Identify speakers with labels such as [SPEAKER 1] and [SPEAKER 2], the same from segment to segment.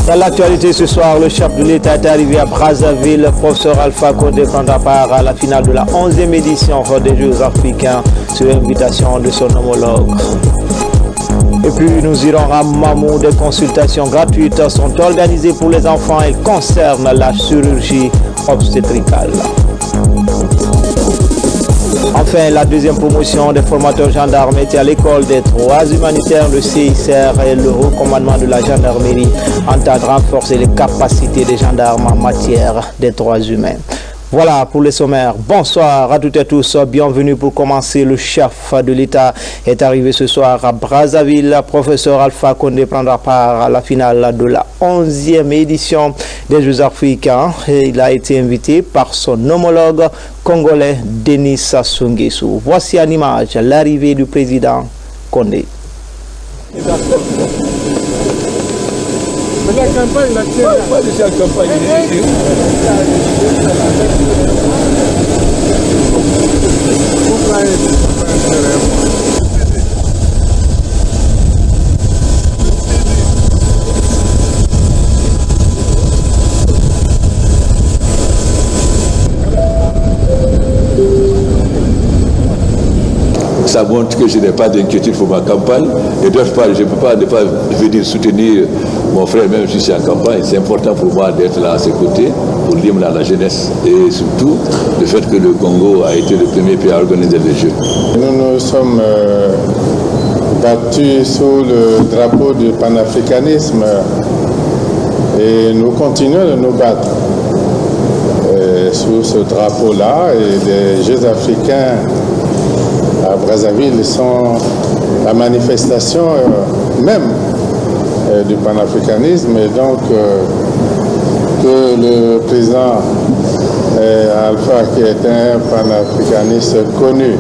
[SPEAKER 1] Dans l'actualité ce soir, le chef de l'État est arrivé à Brazzaville. Le professeur Alpha Condé prendra part à la finale de la 11e édition des Jeux africains sur invitation de son homologue. Et puis nous irons à Mamou. Des consultations gratuites sont organisées pour les enfants et concernent la chirurgie obstétricale. Enfin, la deuxième promotion des formateurs gendarmes était à l'école des droits humanitaires. Le CICR et le haut commandement de la gendarmerie entendent renforcer les capacités des gendarmes en matière des droits humains. Voilà pour les sommaires. Bonsoir à toutes et à tous. Bienvenue pour commencer. Le chef de l'État est arrivé ce soir à Brazzaville. Le professeur Alpha Condé prendra part à la finale de la 11e édition des Jeux africains. Et il a été invité par son homologue congolais Denis Sassou Nguesso. Voici en image l'arrivée du président Condé.
[SPEAKER 2] La campagne, la tienne. Pas de la campagne.
[SPEAKER 3] Ça montre que je n'ai pas d'inquiétude pour ma campagne. Et d'autre part, je ne peux pas venir soutenir mon frère, même si je suis en campagne. C'est important pour moi d'être là à ses côtés, pour lier la jeunesse. Et surtout, le fait que le Congo a été le premier pays à organiser les Jeux.
[SPEAKER 4] Nous nous sommes battus sous le drapeau du panafricanisme et nous continuons de nous battre sous ce drapeau-là. Et les Jeux africains à Brazzaville sont la manifestation même du panafricanisme, et donc que le président Alpha, qui est un panafricaniste connu,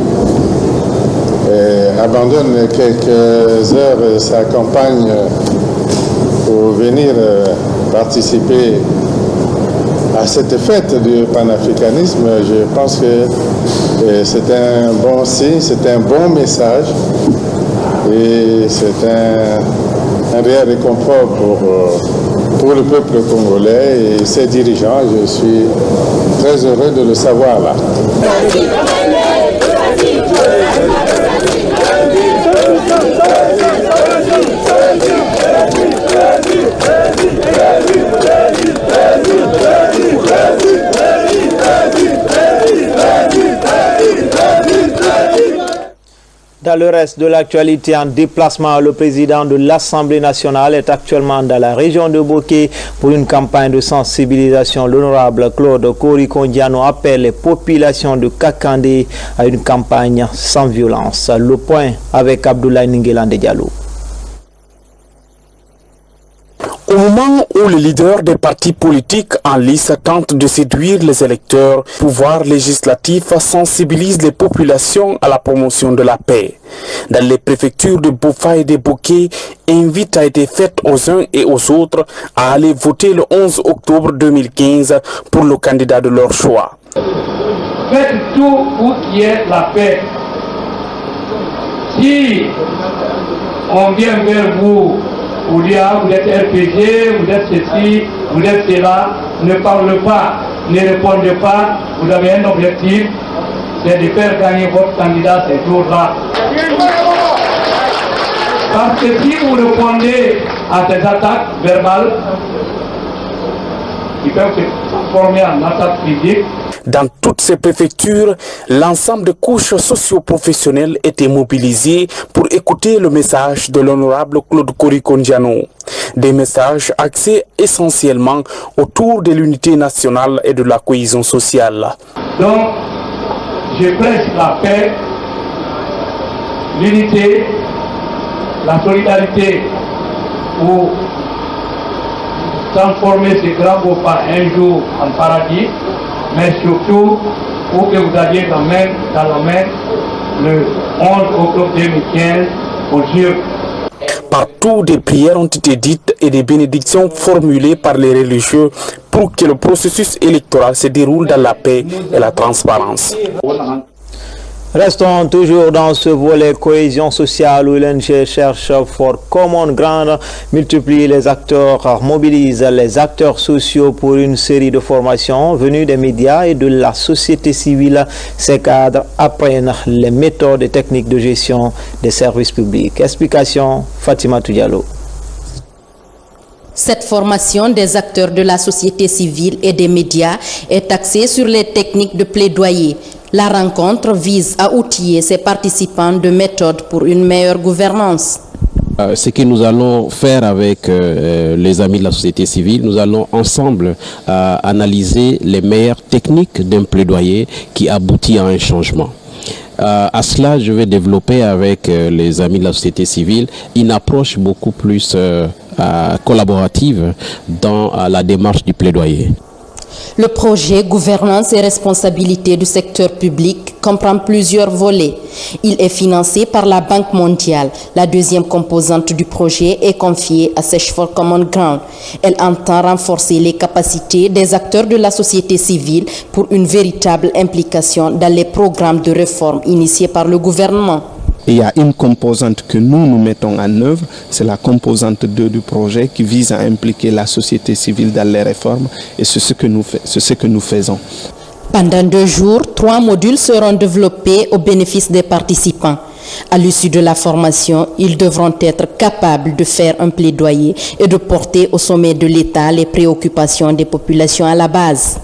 [SPEAKER 4] abandonne quelques heures sa campagne pour venir participer à cette fête du panafricanisme. Je pense que c'est un bon signe, c'est un bon message et c'est un réel réconfort pour le peuple congolais et ses dirigeants. Je suis très heureux de le savoir là.
[SPEAKER 1] Dans le reste de l'actualité, en déplacement, le président de l'Assemblée nationale est actuellement dans la région de Boké pour une campagne de sensibilisation. L'honorable Claude Korikondiano appelle les populations de Kakandé à une campagne sans violence. Le point avec Abdoulaye Ningelande Diallo.
[SPEAKER 5] Au moment où les leaders des partis politiques en lice tentent de séduire les électeurs, le pouvoir législatif sensibilise les populations à la promotion de la paix. Dans les préfectures de Bofa et de Boké, invite a été faite aux uns et aux autres à aller voter le 11 octobre 2015 pour le candidat de leur choix.
[SPEAKER 6] Faites tout pour qu'il y ait la paix. Si on vient vers vous, vous dites vous êtes RPG, vous êtes ceci, vous êtes cela, ne parlez pas, ne répondez pas, vous avez un objectif, c'est de faire gagner votre candidat ces jours-là. Parce que si vous répondez à ces attaques verbales, qui peuvent se transformer en attaques physiques.
[SPEAKER 5] Dans toutes ces préfectures, l'ensemble des couches socio-professionnelles étaient mobilisées pour écouter le message de l'honorable Claude Korikondiano. Des messages axés essentiellement autour de l'unité nationale et de la cohésion sociale.
[SPEAKER 6] Donc, je prêche la paix, l'unité, la solidarité pour transformer ces grands beaux pas un jour en paradis, mais surtout pour que vous alliez dans la main le 11 octobre 2015 au Dieu.
[SPEAKER 5] Partout, des prières ont été dites et des bénédictions formulées par les religieux pour que le processus électoral se déroule dans la paix et la transparence.
[SPEAKER 1] Restons toujours dans ce volet cohésion sociale où l'ONG cherche for common ground, multiplie les acteurs, mobilise les acteurs sociaux pour une série de formations venues des médias et de la société civile. Ces cadres apprennent les méthodes et techniques de gestion des services publics. Explication Fatima Diallo.
[SPEAKER 7] Cette formation des acteurs de la société civile et des médias est axée sur les techniques de plaidoyer. La rencontre vise à outiller ses participants de méthodes pour une meilleure gouvernance.
[SPEAKER 8] Ce que nous allons faire avec les amis de la société civile, nous allons ensemble analyser les meilleures techniques d'un plaidoyer qui aboutit à un changement. À cela, je vais développer avec les amis de la société civile une approche beaucoup plus collaborative dans la démarche du plaidoyer.
[SPEAKER 7] Le projet Gouvernance et responsabilité du secteur public comprend plusieurs volets. Il est financé par la Banque mondiale. La deuxième composante du projet est confiée à Search for Common Ground. Elle entend renforcer les capacités des acteurs de la société civile pour une véritable implication dans les programmes de réforme initiés par le gouvernement.
[SPEAKER 9] Il y a une composante que nous mettons en œuvre, c'est la composante 2 du projet qui vise à impliquer la société civile dans les réformes et c'est ce que nous faisons.
[SPEAKER 7] Pendant 2 jours, 3 modules seront développés au bénéfice des participants. À l'issue de la formation, ils devront être capables de faire un plaidoyer et de porter au sommet de l'État les préoccupations des populations à la base.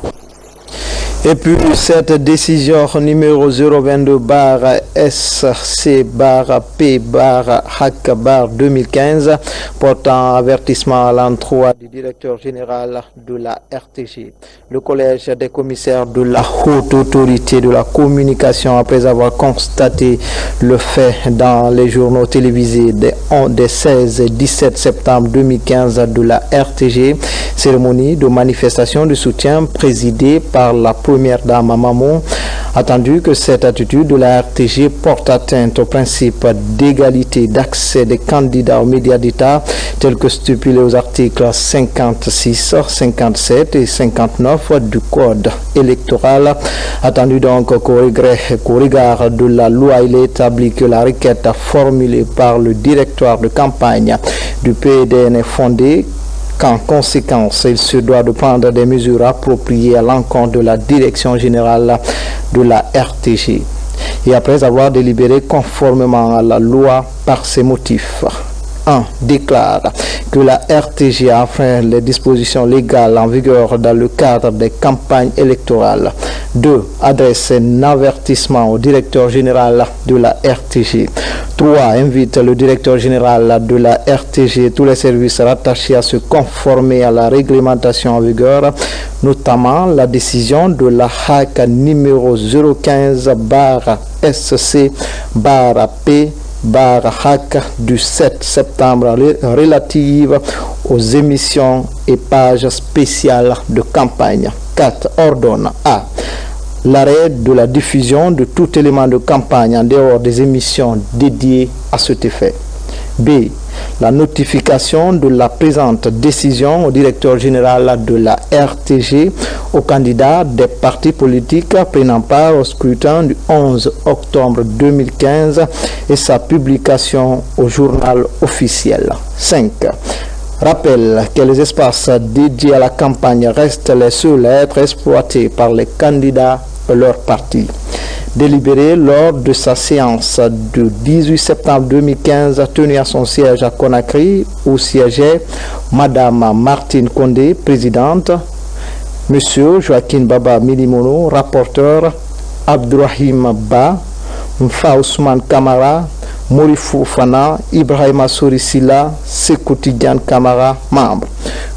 [SPEAKER 1] Et puis cette décision numéro 022-SC-P-HAC-2015 portant avertissement à l'endroit du directeur général de la RTG. Le collège des commissaires de la haute autorité de la communication, après avoir constaté le fait dans les journaux télévisés des 16 et 17 septembre 2015 de la RTG, cérémonie de manifestation de soutien présidée par la première dame Mamou, attendu que cette attitude de la RTG porte atteinte au principe d'égalité d'accès des candidats aux médias d'État tels que stipulés aux articles 56, 57 et 59 du Code électoral. Attendu donc qu'au regard de la loi, il est établi que la requête formulée par le directoire de campagne du PDN est fondée. Qu'en conséquence, il se doit de prendre des mesures appropriées à l'encontre de la direction générale de la RTG. Et après avoir délibéré conformément à la loi par ces motifs, 1. Déclare que la RTG a enfreint les dispositions légales en vigueur dans le cadre des campagnes électorales. 2. Adresse un avertissement au directeur général de la RTG. 3. Invite le directeur général de la RTG et tous les services rattachés à se conformer à la réglementation en vigueur, notamment la décision de la HAC numéro 015-SC-P-HAC du 7 septembre relative aux émissions et pages spéciales de campagne. 4. Ordonne à l'arrêt de la diffusion de tout élément de campagne en dehors des émissions dédiées à cet effet. B. La notification de la présente décision au directeur général de la RTG, aux candidats des partis politiques prenant part au scrutin du 11 octobre 2015 et sa publication au journal officiel. 5. Rappelle que les espaces dédiés à la campagne restent les seuls à être exploités par les candidats et leurs partis. Délibéré lors de sa séance du 18 septembre 2015 tenue à son siège à Conakry, où siégeait Madame Martine Condé, présidente, Monsieur Joaquin Baba Milimono, rapporteur, Abdourahim Ba, Mfa Ousmane Kamara, Morifou Fana, Ibrahima Sourissila, Sekouti-Diane Kamara, membre.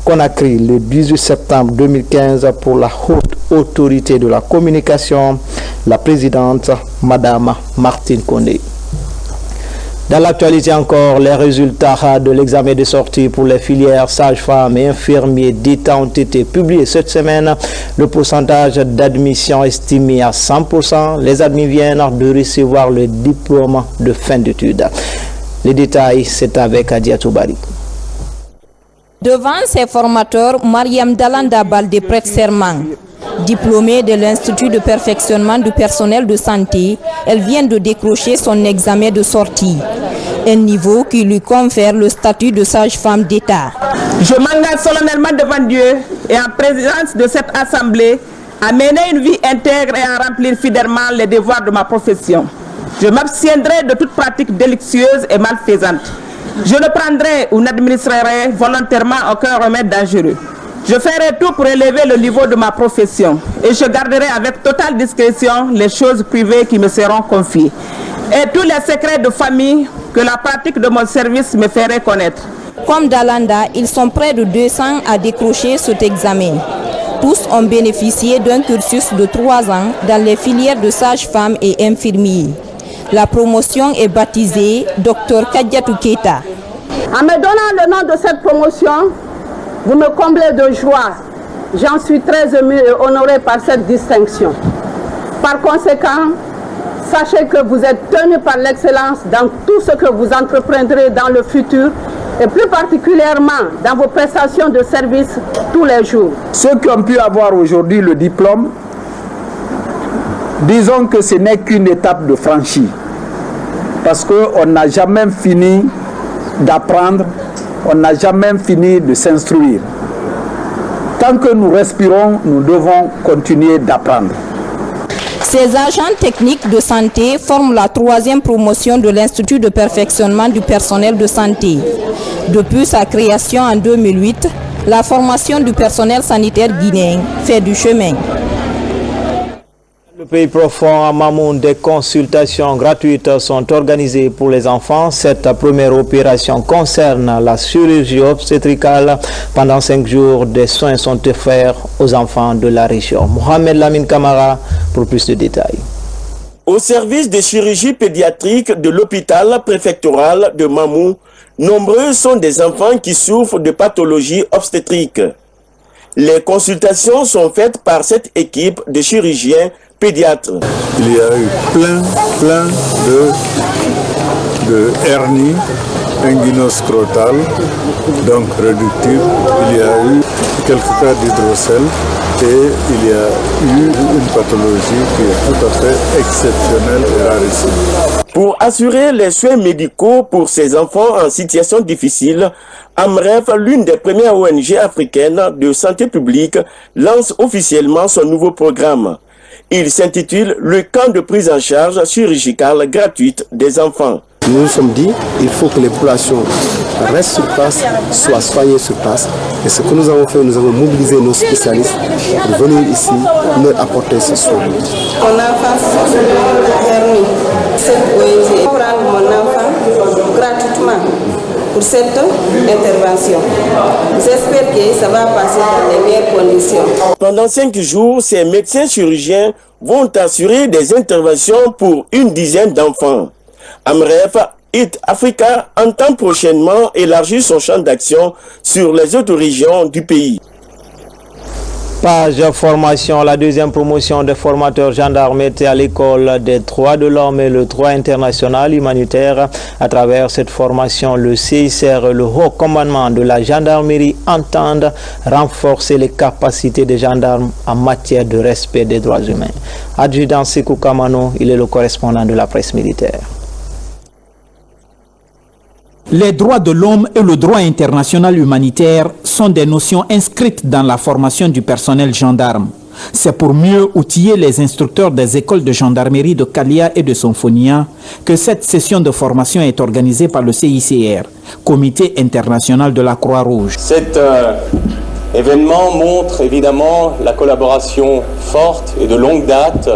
[SPEAKER 1] Conakry, le 18 septembre 2015, pour la haute autorité de la communication, la présidente, Madame Martine Condé. Dans l'actualité encore, les résultats de l'examen de sortie pour les filières sages-femmes et infirmiers d'État ont été publiés cette semaine. Le pourcentage d'admission estimé à 100%. Les admis viennent de recevoir le diplôme de fin d'études. Les détails, c'est avec Adia Toubari.
[SPEAKER 10] Devant ses formateurs, Mariam Dalanda Baldé prête serment. Diplômée de l'Institut de perfectionnement du personnel de santé, elle vient de décrocher son examen de sortie, un niveau qui lui confère le statut de sage-femme d'État.
[SPEAKER 11] Je m'engage solennellement devant Dieu et en présence de cette assemblée à mener une vie intègre et à remplir fidèlement les devoirs de ma profession. Je m'abstiendrai de toute pratique délictueuse et malfaisante. Je ne prendrai ou n'administrerai volontairement aucun remède dangereux. Je ferai tout pour élever le niveau de ma profession et je garderai avec totale discrétion les choses privées qui me seront confiées et tous les secrets de famille que la pratique de mon service me ferait connaître.
[SPEAKER 10] Comme Dalanda, ils sont près de 200 à décrocher cet examen. Tous ont bénéficié d'un cursus de 3 ans dans les filières de sage-femme et infirmier. La promotion est baptisée Dr Kadiatou Keita.
[SPEAKER 12] En me donnant le nom de cette promotion, vous me comblez de joie. J'en suis très ému et honoré par cette distinction. Par conséquent, sachez que vous êtes tenu par l'excellence dans tout ce que vous entreprendrez dans le futur et plus particulièrement dans vos prestations de service tous les jours.
[SPEAKER 13] Ceux qui ont pu avoir aujourd'hui le diplôme, disons que ce n'est qu'une étape de franchie. Parce qu'on n'a jamais fini d'apprendre, on n'a jamais fini de s'instruire. Tant que nous respirons, nous devons continuer d'apprendre.
[SPEAKER 10] Ces agents techniques de santé forment la 3e promotion de l'Institut de perfectionnement du personnel de santé. Depuis sa création en 2008, la formation du personnel sanitaire guinéen fait du chemin.
[SPEAKER 1] Le pays profond à Mamoun, des consultations gratuites sont organisées pour les enfants. Cette première opération concerne la chirurgie obstétricale. Pendant 5 jours, des soins sont offerts aux enfants de la région. Mohamed Lamine Kamara pour plus de détails.
[SPEAKER 14] Au service de chirurgie pédiatrique de l'hôpital préfectoral de Mamou, nombreux sont des enfants qui souffrent de pathologies obstétriques. Les consultations sont faites par cette équipe de chirurgiens pédiatres.
[SPEAKER 15] Il y a eu plein de hernies inguinoscrotales, donc réductibles. Il y a eu quelques cas d'hydrocèle et il y a eu une pathologie qui est tout à fait exceptionnelle et rarissime.
[SPEAKER 14] Pour assurer les soins médicaux pour ces enfants en situation difficile, AMREF, l'une des premières ONG africaines de santé publique, lance officiellement son nouveau programme. Il s'intitule « Le camp de prise en charge chirurgicale gratuite des enfants ».
[SPEAKER 16] Nous nous sommes dit qu'il faut que les populations restent sur place, soient soignées sur place. Et ce que nous avons fait, nous avons mobilisé nos spécialistes pour venir ici leur apporter ce soin.
[SPEAKER 17] Mon enfant souffre de hernie. Cette ONG prend mon enfant gratuitement pour cette intervention. J'espère que ça va passer dans les meilleures conditions.
[SPEAKER 14] Pendant 5 jours, ces médecins chirurgiens vont assurer des interventions pour une dizaine d'enfants. AMREF Eat Africa entend prochainement élargir son champ d'action sur les autres régions du pays.
[SPEAKER 1] Page formation, la 2e promotion des formateurs gendarmes était à l'école des droits de l'homme et le droit international humanitaire. À travers cette formation, le CICR et le Haut Commandement de la gendarmerie entendent renforcer les capacités des gendarmes en matière de respect des droits humains. Adjudant Sekou Kamano, il est le correspondant de la presse militaire.
[SPEAKER 18] Les droits de l'homme et le droit international humanitaire sont des notions inscrites dans la formation du personnel gendarme. C'est pour mieux outiller les instructeurs des écoles de gendarmerie de Kalia et de Sonfonia que cette session de formation est organisée par le CICR, Comité international de la Croix-Rouge.
[SPEAKER 19] Cet événement montre évidemment la collaboration forte et de longue date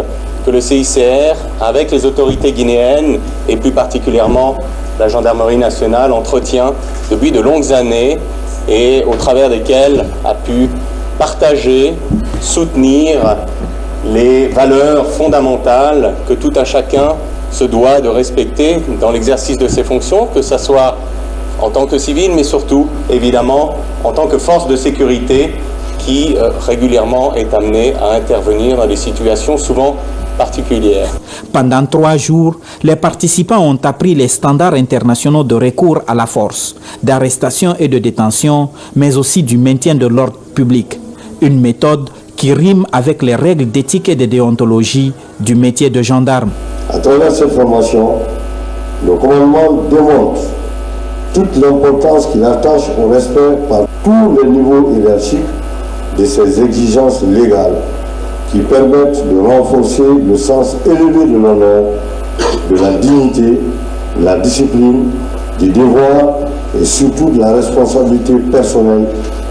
[SPEAKER 19] que le CICR, avec les autorités guinéennes et plus particulièrement la gendarmerie nationale, entretient depuis de longues années et au travers desquelles a pu partager, soutenir les valeurs fondamentales que tout un chacun se doit de respecter dans l'exercice de ses fonctions, que ce soit en tant que civil, mais surtout, évidemment, en tant que force de sécurité qui régulièrement est amenée à intervenir dans des situations souvent particulière.
[SPEAKER 18] Pendant 3 jours, les participants ont appris les standards internationaux de recours à la force, d'arrestation et de détention, mais aussi du maintien de l'ordre public. Une méthode qui rime avec les règles d'éthique et de déontologie du métier de gendarme.
[SPEAKER 20] À travers cette formation, le commandement démontre toute l'importance qu'il attache au respect par tous les niveaux hiérarchiques de ces exigences légales qui permettent de renforcer le sens élevé de l'honneur, de la dignité, de la discipline, du devoir et surtout de la responsabilité personnelle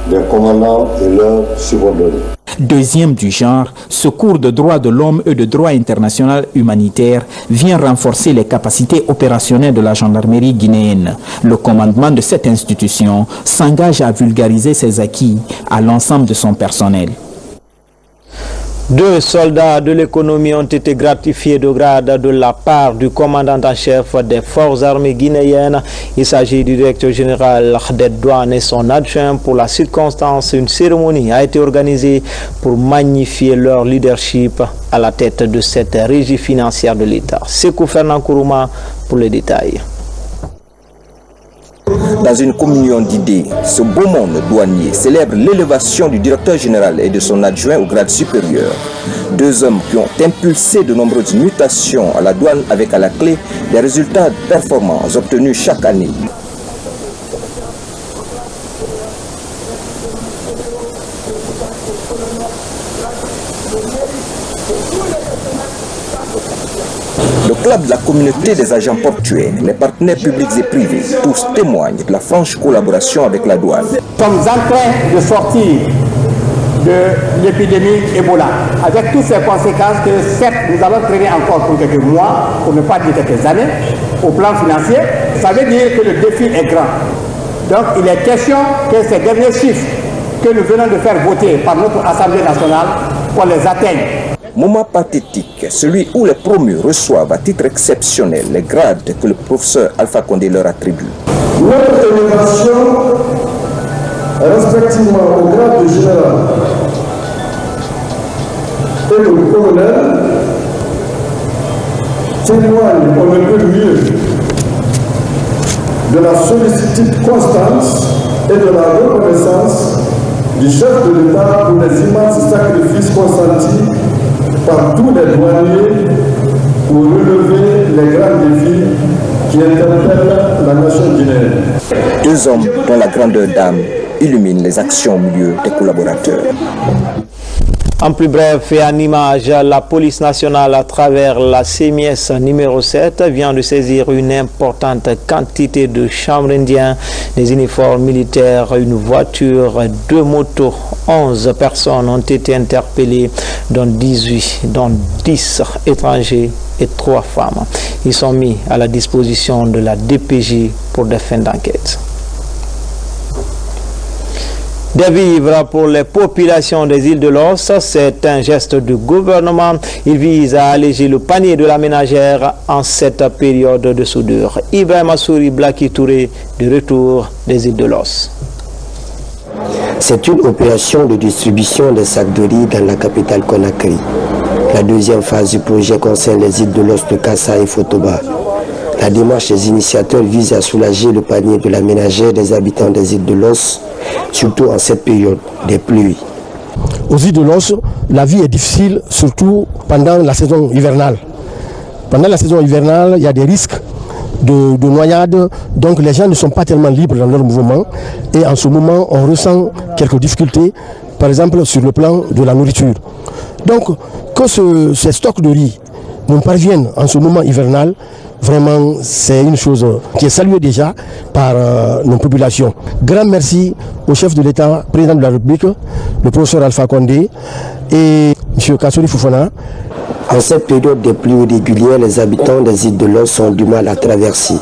[SPEAKER 20] des commandants et leurs subordonnés.
[SPEAKER 18] Deuxième du genre, ce cours de droit de l'homme et de droit international humanitaire vient renforcer les capacités opérationnelles de la gendarmerie guinéenne. Le commandement de cette institution s'engage à vulgariser ses acquis à l'ensemble de son personnel.
[SPEAKER 1] 2 soldats de l'économie ont été gratifiés de grade de la part du commandant en chef des forces armées guinéennes. Il s'agit du directeur général des douanes et son adjoint. Pour la circonstance, une cérémonie a été organisée pour magnifier leur leadership à la tête de cette régie financière de l'État. Sekou Fernand Kourouma pour les détails.
[SPEAKER 21] Dans une communion d'idées, ce beau monde douanier célèbre l'élévation du directeur général et de son adjoint au grade supérieur. 2 hommes qui ont impulsé de nombreuses mutations à la douane avec à la clé des résultats performants obtenus chaque année. Le club de la communauté des agents portuaires, les partenaires publics et privés, tous témoignent de la franche collaboration avec la douane.
[SPEAKER 22] Nous sommes en train de sortir de l'épidémie Ebola, avec toutes ces conséquences que certes nous allons traîner encore pour quelques mois, pour ne pas dire quelques années, au plan financier. Ça veut dire que le défi est grand. Donc il est question que ces derniers chiffres que nous venons de faire voter par notre Assemblée nationale, qu'on les atteigne.
[SPEAKER 21] Moment pathétique, celui où les promus reçoivent à titre exceptionnel les grades que le professeur Alpha Condé leur attribue.
[SPEAKER 23] Notre élévation, respectivement au grade de général et de colonel, témoigne on ne peut mieux de la sollicitude constante et de la reconnaissance du chef de l'État pour les immenses sacrifices consentis par tous les douaniers pour relever les grands défis qui interpellent la nation guinéenne.
[SPEAKER 21] 2 hommes dont la grandeur d'âme illumine les actions au milieu des collaborateurs.
[SPEAKER 1] En plus bref et en image, la police nationale à travers la CMS numéro 7 vient de saisir une importante quantité de chambres indiens, des uniformes militaires, une voiture, 2 motos. 11 personnes ont été interpellées, dont 10 étrangers et 3 femmes. Ils sont mis à la disposition de la DPJ pour des fins d'enquête. Des vivres pour les populations des îles de l'Os, c'est un geste du gouvernement. Il vise à alléger le panier de la ménagère en cette période de soudure. Ibrahim Assouri Blaki Touré, de retour des îles de l'Os.
[SPEAKER 24] C'est une opération de distribution des sacs de riz dans la capitale Conakry. La deuxième phase du projet concerne les îles de l'Os de Kassa et Fotoba. La démarche des initiateurs vise à soulager le panier de la ménagère des habitants des îles de l'Os, surtout en cette période des pluies.
[SPEAKER 25] Aux îles de l'Os, la vie est difficile, surtout pendant la saison hivernale. Pendant la saison hivernale, il y a des risques de noyade, donc les gens ne sont pas tellement libres dans leur mouvement. Et en ce moment, on ressent quelques difficultés, par exemple sur le plan de la nourriture. Donc, que ces stocks de riz nous parviennent en ce moment hivernal, vraiment, c'est une chose qui est saluée déjà par nos populations. Grand merci au chef de l'État, président de la République, le professeur Alpha Condé et M. Kassori Fofana.
[SPEAKER 24] En cette période des pluies régulières, les habitants des îles de l'Os ont du mal à traverser.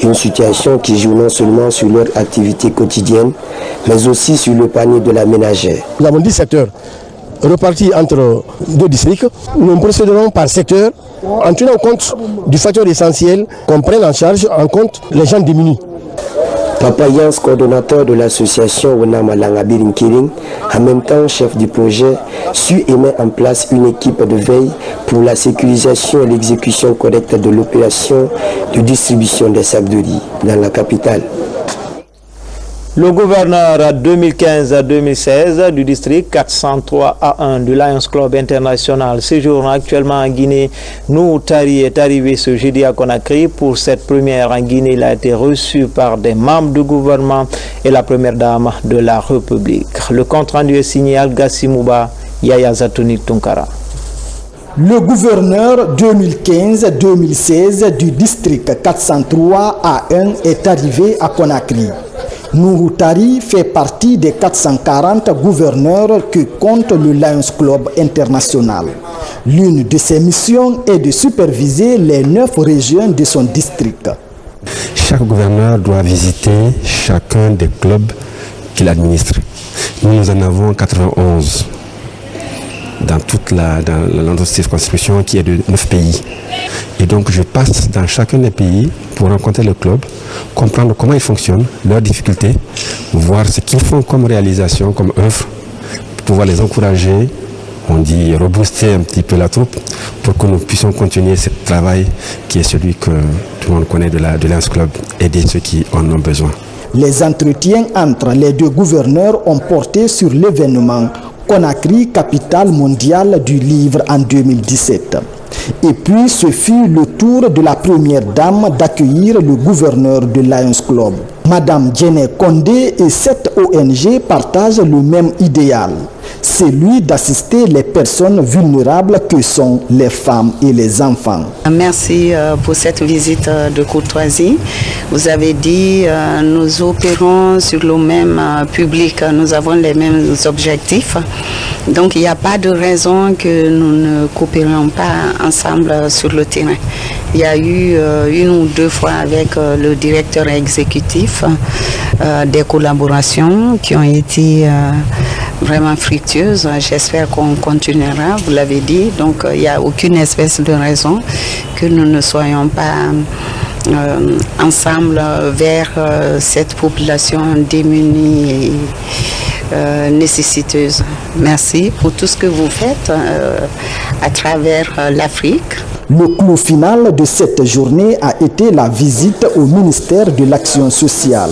[SPEAKER 24] Une situation qui joue non seulement sur leur activité quotidienne, mais aussi sur le panier de la ménagère.
[SPEAKER 25] Nous avons 10 secteurs repartis entre 2 districts. Nous procéderons par secteur en tenant compte du facteur essentiel qu'on prenne en charge en compte les gens démunis.
[SPEAKER 24] Papa Yans, coordonnateur de l'association Wenamalangabirin Kiring, en même temps chef du projet, suit et met en place une équipe de veille pour la sécurisation et l'exécution correcte de l'opération de distribution des sacs de riz dans la capitale.
[SPEAKER 1] Le gouverneur 2015-2016 du district 403A1 du Lions Club International séjourne actuellement en Guinée, Nour Tari est arrivé ce jeudi à Conakry. Pour cette première en Guinée, il a été reçu par des membres du gouvernement et la première dame de la République. Le compte rendu est signé Al-Gassi Mouba, Yaya Zatouni Tunkara.
[SPEAKER 2] Le gouverneur 2015-2016 du district 403A1 est arrivé à Conakry. Nour Tari fait partie des 440 gouverneurs que compte le Lions Club International. L'une de ses missions est de superviser les 9 régions de son district.
[SPEAKER 3] Chaque gouverneur doit visiter chacun des clubs qu'il administre. Nous en avons 91 dans toute notre circonscription qui est de 9 pays. Et donc je passe dans chacun des pays pour rencontrer le club, comprendre comment ils fonctionnent, leurs difficultés, voir ce qu'ils font comme réalisation, comme œuvre, pouvoir les encourager, on dit rebooster un petit peu la troupe pour que nous puissions continuer ce travail qui est celui que tout le monde connaît de Lions Club, aider ceux qui en ont besoin.
[SPEAKER 2] Les entretiens entre les deux gouverneurs ont porté sur l'événement Conakry, capitale mondiale du livre en 2017. Et puis ce fut le tour de la première dame d'accueillir le gouverneur de Lions Club. Madame Djené Kondé et cette ONG partagent le même idéal, celui d'assister les personnes vulnérables que sont les femmes et les enfants.
[SPEAKER 4] Merci pour cette visite de courtoisie. Vous avez dit nous opérons sur le même public, nous avons les mêmes objectifs. Donc il n'y a pas de raison que nous ne coopérions pas ensemble sur le terrain. Il y a eu une ou deux fois avec le directeur exécutif des collaborations qui ont été vraiment fructueuses. J'espère qu'on continuera, vous l'avez dit. Donc il n'y a aucune espèce de raison que nous ne soyons pas ensemble vers cette population démunie et nécessiteuse. Merci pour tout ce que vous faites à travers l'Afrique.
[SPEAKER 2] Le clou final de cette journée a été la visite au ministère de l'Action sociale.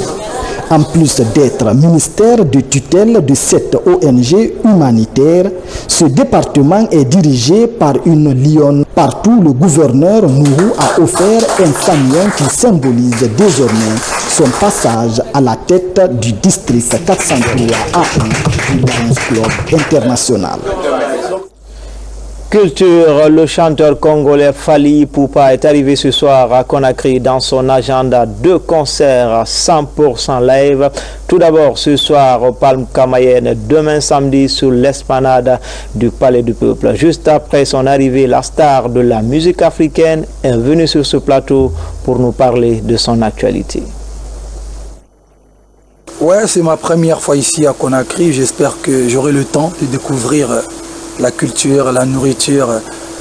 [SPEAKER 2] En plus d'être ministère de tutelle de cette ONG humanitaire, ce département est dirigé par une lionne. Partout, le gouverneur Nourou a offert un camion qui symbolise désormais son passage à la tête du district 403A1 du Lions Club International.
[SPEAKER 1] Culture, le chanteur congolais Fally Ipupa est arrivé ce soir à Conakry dans son agenda de concerts 100% live. Tout d'abord ce soir au Palme Camaïenne, demain samedi sur l'esplanade du Palais du Peuple. Juste après son arrivée, la star de la musique africaine est venue sur ce plateau pour nous parler de son actualité.
[SPEAKER 5] Ouais, c'est ma première fois ici à Conakry. J'espère que j'aurai le temps de découvrir la culture, la nourriture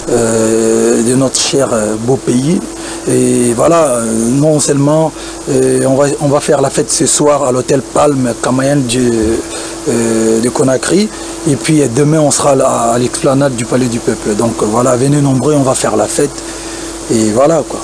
[SPEAKER 5] de notre cher beau pays. Et voilà, non seulement on va faire la fête ce soir à l'hôtel Palme Camaïenne de Conakry, et puis demain on sera à l'explanade du Palais du Peuple. Donc voilà, venez nombreux, on va faire la fête, et voilà quoi.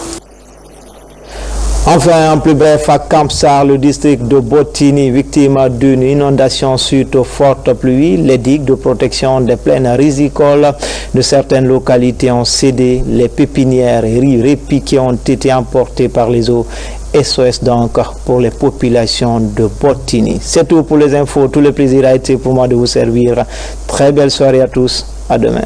[SPEAKER 1] Enfin, en plus bref, à Kampsar, le district de Botini, victime d'une inondation suite aux fortes pluies, les digues de protection des plaines rizicoles de certaines localités ont cédé. Les pépinières et riz repiqués ont été emportés par les eaux. SOS donc pour les populations de Botini. C'est tout pour les infos. Tout le plaisir a été pour moi de vous servir. Très belle soirée à tous. À demain.